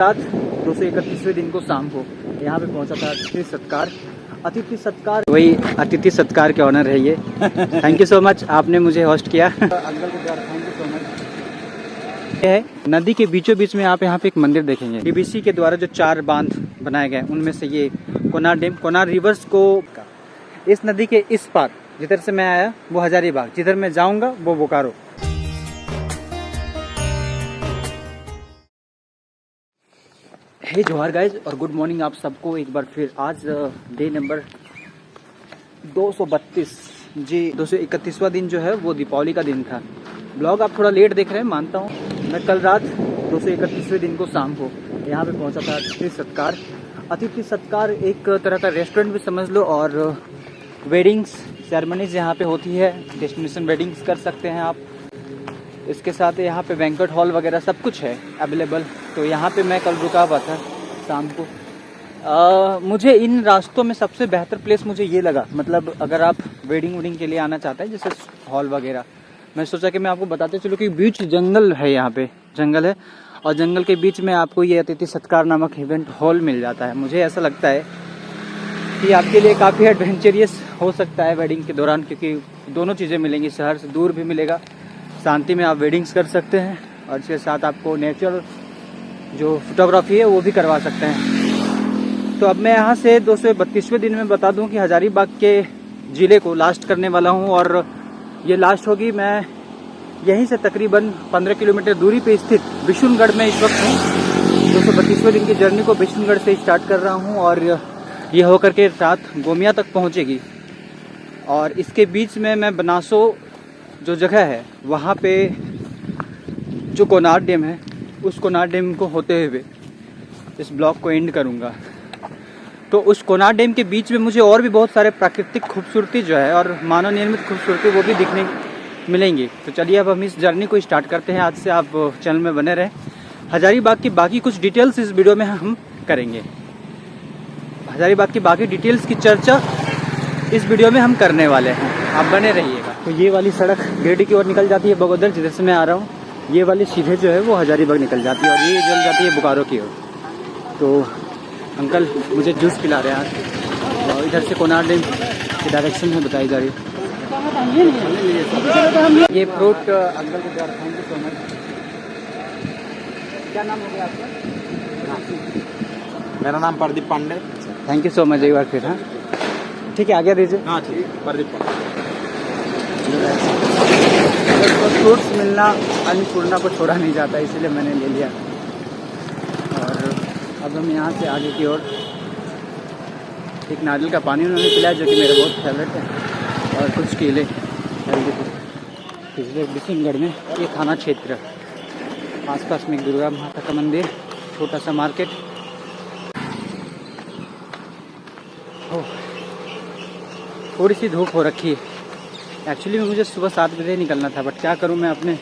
रात 231वें दिन को शाम को यहाँ पे पहुँचा था अतिथि सत्कार वही अतिथि सत्कार के ऑनर है ये। थैंक यू सो मच, आपने मुझे होस्ट किया। अंकल के द्वारा थैंक यू सो मच। है नदी के बीचों बीच में आप यहाँ पे एक मंदिर देखेंगे। डीबीसी के द्वारा जो 4 बांध बनाए गए उनमें से ये कोनार डैम, कोनार रिवर्स को इस नदी के इस पार जिधर से मैं आया वो हजारीबाग, जिधर मैं जाऊँगा वो बोकारो। हे जोहार गाइज और गुड मॉर्निंग आप सबको एक बार फिर। आज डे नंबर 232 जी, 231वां दिन जो है वो दीपावली का दिन था। ब्लॉग आप थोड़ा लेट देख रहे हैं मानता हूँ। मैं कल रात 231वें दिन को शाम को यहाँ पे पहुँचा था अतिथि सत्कार एक तरह का रेस्टोरेंट भी समझ लो, और वेडिंग्स सेरेमनीज यहाँ पे होती है। डेस्टिनेशन वेडिंग्स कर सकते हैं आप। इसके साथ यहाँ पे बैंक्वेट हॉल वगैरह सब कुछ है अवेलेबल। तो यहाँ पे मैं कल रुका हुआ था शाम को। मुझे इन रास्तों में सबसे बेहतर प्लेस मुझे ये लगा, मतलब अगर आप वेडिंग के लिए आना चाहते हैं जैसे हॉल वगैरह, मैं सोचा कि मैं आपको बताते चलूँ कि बीच जंगल है, यहाँ पे जंगल है और जंगल के बीच में आपको ये अतिथि सत्कार नामक इवेंट हॉल मिल जाता है। मुझे ऐसा लगता है कि आपके लिए काफ़ी एडवेंचरियस हो सकता है वेडिंग के दौरान, क्योंकि दोनों चीज़ें मिलेंगी, शहर से दूर भी मिलेगा, शांति में आप वेडिंग्स कर सकते हैं और इसके साथ आपको नेचुरल जो फोटोग्राफी है वो भी करवा सकते हैं। तो अब मैं यहाँ से 232वें दिन में बता दूं कि हजारीबाग के ज़िले को लास्ट करने वाला हूँ, और ये लास्ट होगी। मैं यहीं से तकरीबन 15 किलोमीटर दूरी पे स्थित बिशुनगढ़ में इस वक्त हूँ। 232वें दिन की जर्नी को बिशुनगढ़ से स्टार्ट कर रहा हूँ और ये होकर के रात गोमिया तक पहुँचेगी। और इसके बीच में मैं बनासो जो जगह है वहाँ पे जो कोनार डैम है, उस कोनार डैम को होते हुए इस ब्लॉग को एंड करूँगा। तो उस कोनार डैम के बीच में मुझे और भी बहुत सारे प्राकृतिक खूबसूरती जो है और मानव निर्मित खूबसूरती वो भी दिखने मिलेंगी। तो चलिए अब हम इस जर्नी को स्टार्ट करते हैं। आज से आप चैनल में बने रहें। हजारीबाग की बाकी कुछ डिटेल्स इस वीडियो में हम करेंगे। हजारीबाग की बाकी डिटेल्स की चर्चा इस वीडियो में हम करने वाले हैं, आप बने रहिएगा। तो ये वाली सड़क गिरडी की ओर निकल जाती है बगोदर, जिधर से मैं आ रहा हूँ। ये वाली सीधे जो है वो हजारीबाग निकल जाती है और ये जल जाती है बोकारो की ओर। तो अंकल मुझे जूस पिला रहे हैं आज, और इधर से कोनार डैम की डायरेक्शन में बताई जा रही है। ये फ्रूट अंकल के द्वारा थैंक यू सो मच। क्या नाम हो गया आपका? मेरा नाम Pradeep Pandey. Thank you so much एक बार फिर। हाँ ठीक है, आगे दीजिए। हाँ ठीक, प्रदीप पांडे। तो फ्रूट्स मिलना अन्नपूर्णा को छोड़ा नहीं जाता, इसीलिए मैंने ले लिया। और अब हम यहाँ से आगे की ओर एक नारियल का पानी उन्होंने पिलाया जो कि मेरा बहुत फेवरेट है, और कुछ केले। पिछले बिशुनगढ़ में ये थाना क्षेत्र, आसपास में एक दुर्गा माता का मंदिर, छोटा सा मार्केट। थोड़ी सी धूप हो रखी है। एक्चुअली में मुझे सुबह 7 बजे निकलना था, बट क्या करूं, मैं अपने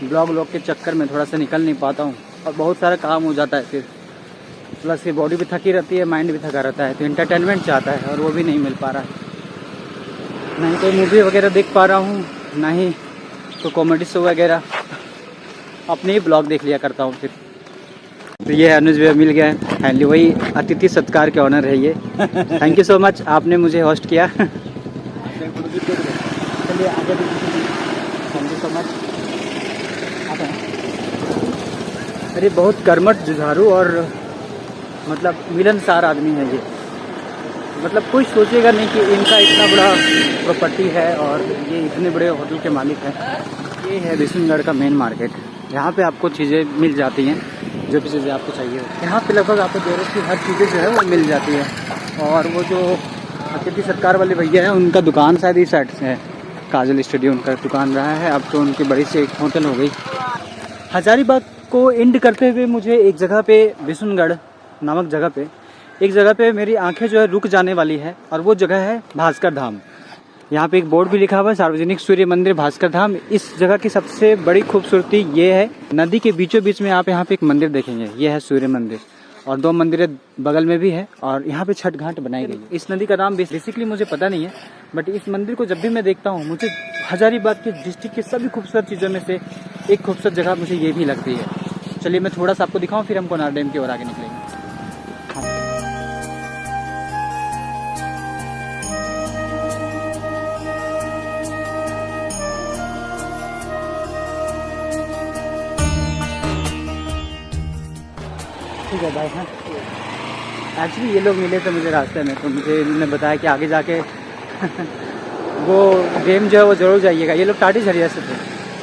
ब्लॉग के चक्कर में थोड़ा सा निकल नहीं पाता हूं और बहुत सारा काम हो जाता है। फिर प्लस ये बॉडी भी थकी रहती है, माइंड भी थका रहता है, तो एंटरटेनमेंट चाहता है और वो भी नहीं मिल पा रहा है। ना ही कोई मूवी वगैरह देख पा रहा हूँ, ना ही तो कॉमेडी शो वगैरह, अपने ही ब्लॉग देख लिया करता हूँ फिर। तो ये अनुज भैया मिल गया है फाइनली, वही अतिथि सत्कार के ऑनर है ये। थैंक यू सो मच, आपने मुझे होस्ट किया। चलिए आगे भी थैंक यू सो मच। अरे बहुत कर्मठ, जुझारू और मतलब मिलनसार आदमी है ये। मतलब कोई सोचेगा नहीं कि इनका इतना बड़ा प्रॉपर्टी है और ये इतने बड़े होटल के मालिक हैं। ये है बिशुनगढ़ का मेन मार्केट। यहाँ पे आपको चीज़ें मिल जाती हैं, जो भी चीज़ें आपको चाहिए। यहाँ पे लगभग आपको ज़रूरत की हर चीज़ें जो है वो मिल जाती है। और वो जो अतिथि सत्कार वाले भैया हैं उनका दुकान शायद इस साइड से है, काजल स्टूडियो उनका दुकान रहा है, अब तो उनकी बड़ी सी एक होटल हो गई। हजारीबाग को एंड करते हुए मुझे एक जगह पे, बिशुनगढ़ नामक जगह पे, एक जगह पे मेरी आंखें जो है रुक जाने वाली है, और वो जगह है भास्कर धाम। यहाँ पे एक बोर्ड भी लिखा हुआ है, सार्वजनिक सूर्य मंदिर भास्कर धाम। इस जगह की सबसे बड़ी खूबसूरती ये है, नदी के बीचों बीच में आप यहाँ पे एक मंदिर देखेंगे, ये है सूर्य मंदिर, और 2 मंदिरें बगल में भी है, और यहाँ पे छठ घाट बनाई गई है। इस नदी का नाम बेसिकली मुझे पता नहीं है, बट इस मंदिर को जब भी मैं देखता हूँ, मुझे हजारीबाग के डिस्ट्रिक्ट की सभी खूबसूरत चीज़ों में से एक खूबसूरत जगह मुझे ये भी लगती है। चलिए मैं थोड़ा सा आपको दिखाऊं, फिर हम कोनार डैम की ओर आगे निकलेंगे। ठीक है भाई। हाँ, एक्चुअली ये लोग मिले थे मुझे रास्ते में, तो मुझे इन्होंने बताया कि आगे जाके वो डैम जो है वो ज़रूर जाइएगा। ये लोग टाटी झरिया से थे,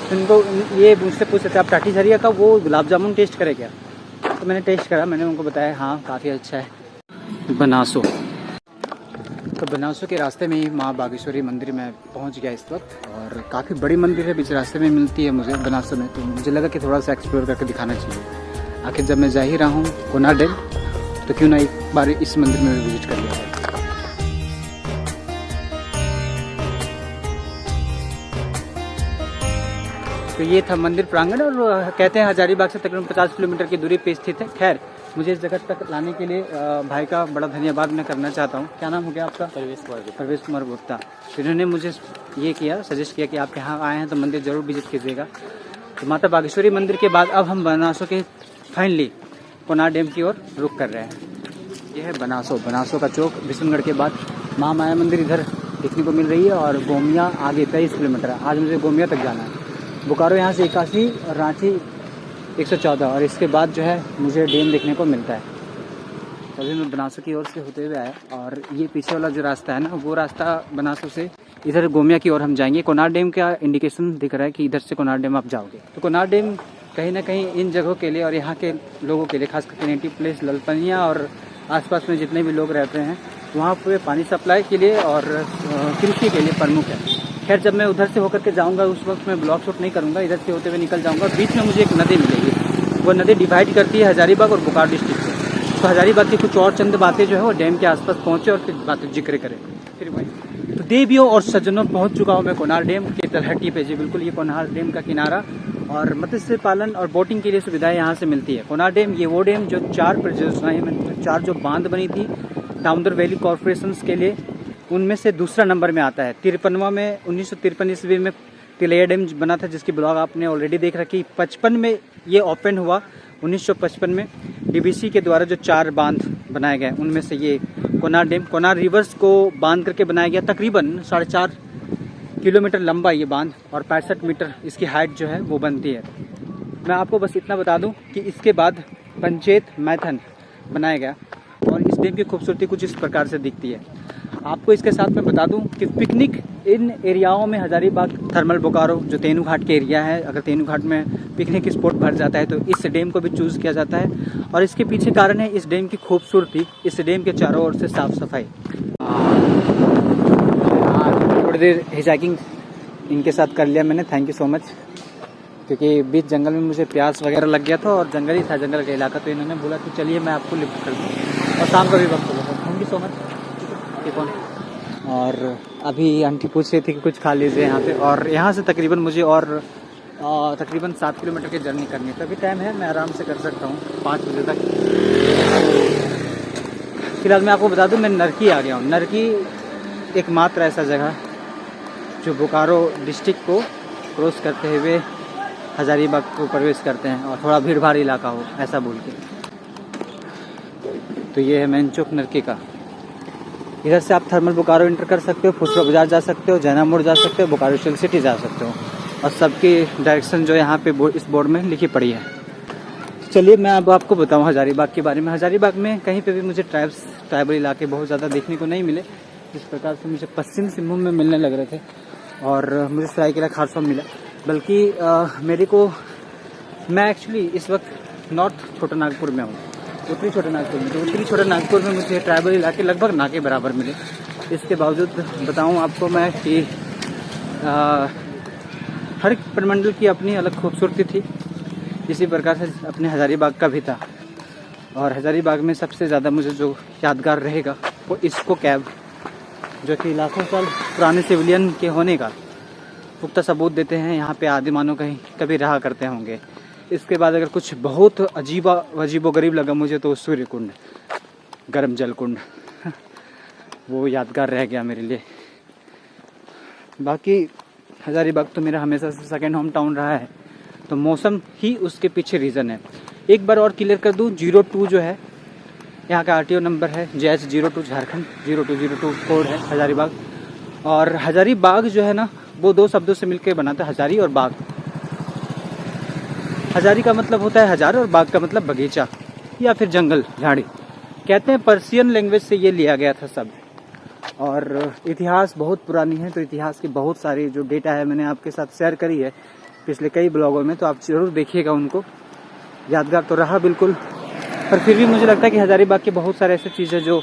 तो इनको ये मुझसे पूछ रहे थे आप टाटी झरिया का वो गुलाब जामुन टेस्ट करें क्या? तो मैंने टेस्ट करा, मैंने उनको बताया हाँ काफ़ी अच्छा है। बनासो, तो बनासो के रास्ते में ही माँ बागेश्वरी मंदिर में पहुँच गया इस वक्त, और काफ़ी बड़ी मंदिर है, बीच रास्ते में मिलती है मुझे बनासो में, तो मुझे लगा कि थोड़ा सा एक्सप्लोर करके दिखाना चाहिए। आखिर जब मैं जा ही रहा हूँ कोनार डैम, तो क्यों ना एक बार इस मंदिर में भी विजिट कर लिया जाए। तो ये था मंदिर प्रांगण, और कहते हैं हजारीबाग से तकरीबन 50 किलोमीटर की दूरी पे स्थित है। खैर मुझे इस जगह तक लाने के लिए भाई का बड़ा धन्यवाद मैं करना चाहता हूँ। क्या नाम हो गया आपका? परवेश कुमार गुप्ता। इन्होंने मुझे ये किया, सजेस्ट किया कि आप यहाँ आए हैं तो मंदिर ज़रूर विजिट कीजिएगा। तो माता बागेश्वरी मंदिर के बाद अब हम बनासो के फाइनली कोनार डैम की ओर रुख कर रहे हैं। यह है बनासो का चौक। बिशनगढ़ के बाद महामाया मंदिर इधर देखने को मिल रही है, और गोमिया आगे 23 किलोमीटर है। आज मुझे गोमिया तक जाना है। बोकारो यहाँ से 81 और रांची 114, और इसके बाद जो है मुझे डैम देखने को मिलता है। तो अभी मैं बनासो की ओर से होते हुए आया, और ये पीछे वाला जो रास्ता है ना, वो रास्ता बनासो से इधर गोमिया की ओर हम जाएंगे। कोनार डैम का इंडिकेशन दिख रहा है कि इधर से कोनार डैम आप जाओगे। तो कोनार डैम कहीं ना कहीं इन जगहों के लिए और यहाँ के लोगों के लिए, खासकर नेटिव प्लेस ललपनिया और आसपास में जितने भी लोग रहते हैं, वहाँ पे पानी सप्लाई के लिए और कृषि के लिए प्रमुख है। खैर जब मैं उधर से होकर के जाऊँगा उस वक्त मैं ब्लॉग शूट नहीं करूँगा, इधर से होते हुए निकल जाऊँगा। बीच में मुझे एक नदी मिलेगी, वो नदी डिवाइड करती है हजारीबाग और बोकारो डिस्ट्रिक्ट से। तो हजारीबाग की कुछ और चंद बातें जो है वो डैम के आसपास पहुँचे और फिर बातें जिक्र करें। फिर वही तो देवियों और सज्जनों पहुँच चुका हूँ मैं कोनार डैम के तलहटी पे। जी बिल्कुल, ये कोनार डैम का किनारा, और मत्स्य पालन और बोटिंग के लिए सुविधाएं यहाँ से मिलती है। कोनार डैम ये वो डैम जो 4 परियोजनाएं में 4 जो बांध बनी थी दामोदर वैली कॉरपोरेशन के लिए, उनमें से दूसरा नंबर में आता है। 53वां में 1953 ईस्वी में तिलैया डैम बना था, जिसकी ब्लॉग आपने ऑलरेडी देख रखी। 55 में ये ओपन हुआ, 1955 में डीबीसी के द्वारा जो 4 बांध बनाए गए उनमें से ये कोनार डैम, कोनार रिवर्स को बांध करके बनाया गया। तकरीबन 4.5 किलोमीटर लंबा ये बांध, और 65 मीटर इसकी हाइट जो है वो बनती है। मैं आपको बस इतना बता दूं कि इसके बाद पंचेत मैथन बनाया गया, और इस डैम की खूबसूरती कुछ इस प्रकार से दिखती है। आपको इसके साथ मैं बता दूं कि पिकनिक इन एरियाओं में हजारीबाग, थर्मल बोकारो जो तेनू घाट के एरिया है, अगर तेनू घाट में पिकनिक स्पॉट भर जाता है तो इस डैम को भी चूज़ किया जाता है। और इसके पीछे कारण है इस डैम की खूबसूरती, इस डैम के चारों ओर से साफ सफाई। थोड़ी देर हिजाइकिंग इनके साथ कर लिया मैंने, थैंक यू सो मच, क्योंकि बीच जंगल में मुझे प्यास वगैरह लग गया था और जंगल ही था, जंगल का इलाका, तो इन्होंने बोला कि चलिए मैं आपको लिफ्ट कर दूँ, और शाम का भी वक्त होगा। Thank you so much. और अभी आंटी पूछ रही थी कि कुछ खा लीजिए यहाँ पे, और यहाँ से तकरीबन मुझे और तकरीबन 7 किलोमीटर की जर्नी करनी है। तो अभी टाइम है, मैं आराम से कर सकता हूँ 5 बजे तक। फिलहाल मैं आपको बता दूँ मैं नरकी आ गया हूँ। नरकी एकमात्र ऐसा जगह जो बोकारो डिस्ट्रिक्ट को क्रॉस करते हुए हजारीबाग को प्रवेश करते हैं, और थोड़ा भीड़ भाड़ इलाका हो ऐसा बोल के। तो ये है मेन चौक नरकी का। इधर से आप थर्मल बोकारो इंटर कर सकते हो, फुसरा बाजार जा सकते हो, जैना मोड़ जा सकते हो, बोकारो स्टील सिटी जा सकते हो, और सबकी डायरेक्शन जो यहाँ पे इस बोर्ड में लिखी पड़ी है। चलिए मैं अब आपको बताऊँ हजारीबाग के बारे में। हजारीबाग में कहीं पे भी मुझे ट्राइबल इलाके बहुत ज़्यादा देखने को नहीं मिले, जिस प्रकार से मुझे पश्चिम सिंहभूम में मिलने लग रहे थे, और मुझे सरायकेला खारसा मिला। बल्कि मेरे को, मैं एक्चुअली इस वक्त नॉर्थ छोटा नागपुर में हूँ, उत्तरी छोटा नागपुर में। तो उत्तरी छोटा नागपुर में मुझे ट्राइबल इलाके लगभग ना के बराबर मिले। इसके बावजूद बताऊँ आपको मैं कि हर एक प्रमंडल की अपनी अलग खूबसूरती थी, इसी प्रकार से अपने हजारीबाग का भी था। और हजारीबाग में सबसे ज़्यादा मुझे जो यादगार रहेगा वो इसको कैब, जो कि लाखों साल पुराने सिविलियन के होने का पुख्ता सबूत देते हैं, यहाँ पे आदिमानव कहीं कभी रहा करते होंगे। इसके बाद अगर कुछ बहुत अजीबो गरीब लगा मुझे तो सूर्य कुंड, गर्म जल कुंड वो यादगार रह गया मेरे लिए। बाकी हजारीबाग तो मेरा हमेशा से सेकेंड होम टाउन रहा है, तो मौसम ही उसके पीछे रीज़न है। एक बार और क्लियर कर दूँ, 02 जो है यहाँ का RTO नंबर है, JH02 झारखंड 0202 कोड है हजारीबाग। और हजारीबाग जो है ना, वो दो शब्दों से मिलकर बनाता है, हजारी और बाग। हजारी का मतलब होता है हजार और बाग का मतलब बगीचा या फिर जंगल, झाड़ी। कहते हैं पर्शियन लैंग्वेज से ये लिया गया था शब्द। और इतिहास बहुत पुरानी है, तो इतिहास की बहुत सारी जो डेटा है मैंने आपके साथ शेयर करी है पिछले कई ब्लॉगों में, तो आप जरूर देखिएगा उनको। यादगार तो रहा बिल्कुल, पर फिर भी मुझे लगता है कि हजारीबाग की बहुत सारे ऐसी चीज़ें जो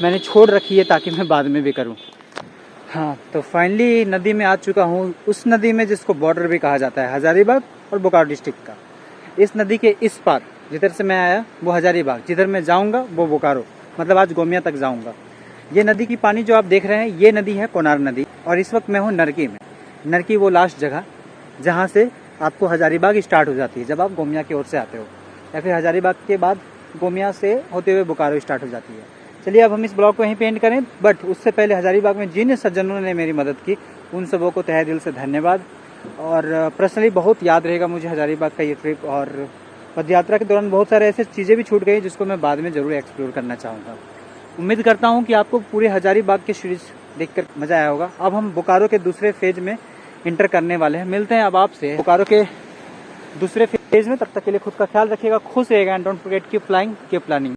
मैंने छोड़ रखी है ताकि मैं बाद में भी करूं। हाँ, तो फाइनली नदी में आ चुका हूँ, उस नदी में जिसको बॉर्डर भी कहा जाता है हजारीबाग और बोकारो डिस्ट्रिक्ट का। इस नदी के इस पार जिधर से मैं आया वो हजारीबाग, जिधर मैं जाऊँगा वो बोकारो, मतलब आज गोमिया तक जाऊँगा। ये नदी की पानी जो आप देख रहे हैं, ये नदी है कोनार नदी। और इस वक्त मैं हूँ नरकी में। नरकी वो लास्ट जगह जहाँ से आपको हजारीबाग स्टार्ट हो जाती है जब आप गोमिया की ओर से आते हो, या फिर हजारीबाग के बाद गोमिया से होते हुए बोकारो स्टार्ट हो जाती है। चलिए अब हम इस ब्लॉग को यहीं पेंट करें, बट उससे पहले हजारीबाग में जिन सज्जनों ने मेरी मदद की उन सबों को तहे दिल से धन्यवाद। और पर्सनली बहुत याद रहेगा मुझे हजारीबाग का ये ट्रिप। और पदयात्रा के दौरान बहुत सारे ऐसे चीज़ें भी छूट गई जिसको मैं बाद में ज़रूर एक्सप्लोर करना चाहूँगा। उम्मीद करता हूँ कि आपको पूरे हजारीबाग की सीरीज देखकर मज़ा आया होगा। अब हम बोकारो के दूसरे फेज में इंटर करने वाले हैं। मिलते हैं अब आपसे बोकारो के दूसरे फेज में। तब तक के लिए खुद का ख्याल रखिएगा, खुश रहेगा, and don't forget keep flying keep planning.